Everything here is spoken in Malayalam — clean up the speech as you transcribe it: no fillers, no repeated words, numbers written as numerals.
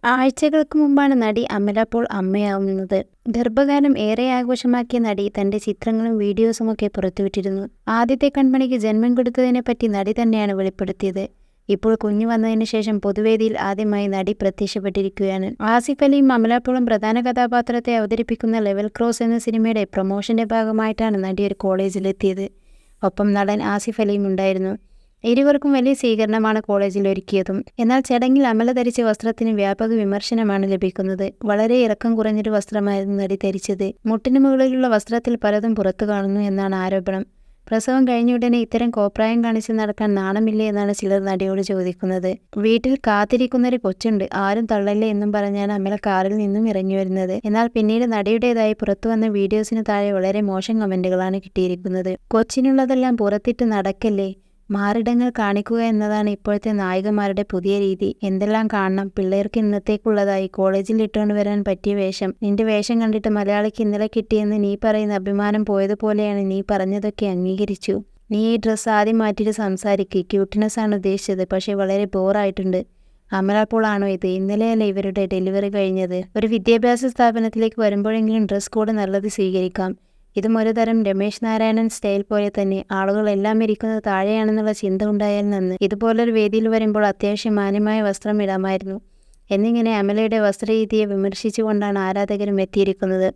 ആഴ്ചകൾക്ക് മുമ്പാണ് നടി അമല പോൾ അമ്മയാവുന്നത്. ഗർഭകാലം ഏറെ ആഘോഷമാക്കിയ നടി തന്റെ ചിത്രങ്ങളും വീഡിയോസുമൊക്കെ പുറത്തുവിട്ടിരുന്നു. ആദ്യത്തെ കൺമണിക്ക് ജന്മം കൊടുത്തതിനെപ്പറ്റി നടി തന്നെയാണ് വെളിപ്പെടുത്തിയത്. ഇപ്പോൾ കുഞ്ഞു വന്നതിന് ശേഷം പൊതുവേദിയിൽ ആദ്യമായി നടി പ്രത്യക്ഷപ്പെട്ടിരിക്കുകയാണ്. ആസിഫ് അലിയും അമല പോളും പ്രധാന കഥാപാത്രത്തെ അവതരിപ്പിക്കുന്ന ലെവൽ ക്രോസ് എന്ന സിനിമയുടെ പ്രൊമോഷന്റെ ഭാഗമായിട്ടാണ് നടി ഒരു കോളേജിലെത്തിയത്. ഒപ്പം നടൻ ആസിഫ് അലിയും ഉണ്ടായിരുന്നു. ഇരുവർക്കും വലിയ സ്വീകരണമാണ് കോളേജിൽ ഒരുക്കിയതും. എന്നാൽ ചടങ്ങിൽ അമല ധരിച്ച വസ്ത്രത്തിന് വ്യാപക വിമർശനമാണ് ലഭിക്കുന്നത്. വളരെ ഇറക്കം കുറഞ്ഞൊരു വസ്ത്രമായിരുന്നു നടി ധരിച്ചത്. മുട്ടിന് മുകളിലുള്ള വസ്ത്രത്തിൽ പലതും പുറത്തു കാണുന്നു എന്നാണ് ആരോപണം. പ്രസവം കഴിഞ്ഞുടനെ ഇത്തരം കോപ്രായം കാണിച്ച് നടക്കാൻ നാണമില്ലേ എന്നാണ് ചിലർ നടിയോട് ചോദിക്കുന്നത്. വീട്ടിൽ കാത്തിരിക്കുന്നൊരു കൊച്ചുണ്ട്, ആരും തള്ളല്ലേ എന്നും പറഞ്ഞാണ് അമല കാറിൽ നിന്നും ഇറങ്ങി വരുന്നത്. എന്നാൽ പിന്നീട് നടിയുടേതായി പുറത്തുവന്ന വീഡിയോസിന് താഴെ വളരെ മോശം കമന്റുകളാണ് കിട്ടിയിരിക്കുന്നത്. കൊച്ചിനുള്ളതെല്ലാം പുറത്തിട്ട് നടക്കല്ലേ, മാറിടങ്ങൾ കാണിക്കുക എന്നതാണ് ഇപ്പോഴത്തെ നായികമാരുടെ പുതിയ രീതി. എന്തെല്ലാം കാണണം, പിള്ളേർക്ക് ഇന്നത്തേക്കുള്ളതായി, കോളേജിൽ ഇട്ടുകൊണ്ട് വരാൻ പറ്റിയ വേഷം, നിന്റെ വേഷം കണ്ടിട്ട് മലയാളിക്ക് ഇന്നലെ കിട്ടിയെന്ന് നീ പറയുന്ന അഭിമാനം പോയതുപോലെയാണ്, നീ പറഞ്ഞതൊക്കെ അംഗീകരിച്ചു, നീ ഈ ഡ്രസ്സ് ആദ്യം മാറ്റിയിട്ട് സംസാരിക്ക്, ക്യൂട്ട്നെസ് ആണ് ഉദ്ദേശിച്ചത്, പക്ഷേ വളരെ ബോറായിട്ടുണ്ട്. അമല പോൾ ആണോ ഇത്? ഇന്നലെയല്ലേ ഇവരുടെ ഡെലിവറി കഴിഞ്ഞത്? ഒരു വിദ്യാഭ്യാസ സ്ഥാപനത്തിലേക്ക് വരുമ്പോഴെങ്കിലും ഡ്രസ് കോഡ് നല്ലത് സ്വീകരിക്കാം. ഇതും ഒരു തരം രമേശ് നാരായണൻ സ്റ്റൈൽ പോലെ തന്നെ. ആളുകൾ എല്ലാം ഇരിക്കുന്നത് താഴെയാണെന്നുള്ള ചിന്ത ഉണ്ടായാൽ നന്ന്. ഇതുപോലൊരു വേദിയിൽ വരുമ്പോൾ അത്യാവശ്യം മാന്യമായ വസ്ത്രം ഇടാമായിരുന്നു എന്നിങ്ങനെ അമലയുടെ വസ്ത്രരീതിയെ വിമർശിച്ചുകൊണ്ടാണ് ആരാധകരും എത്തിയിരിക്കുന്നത്.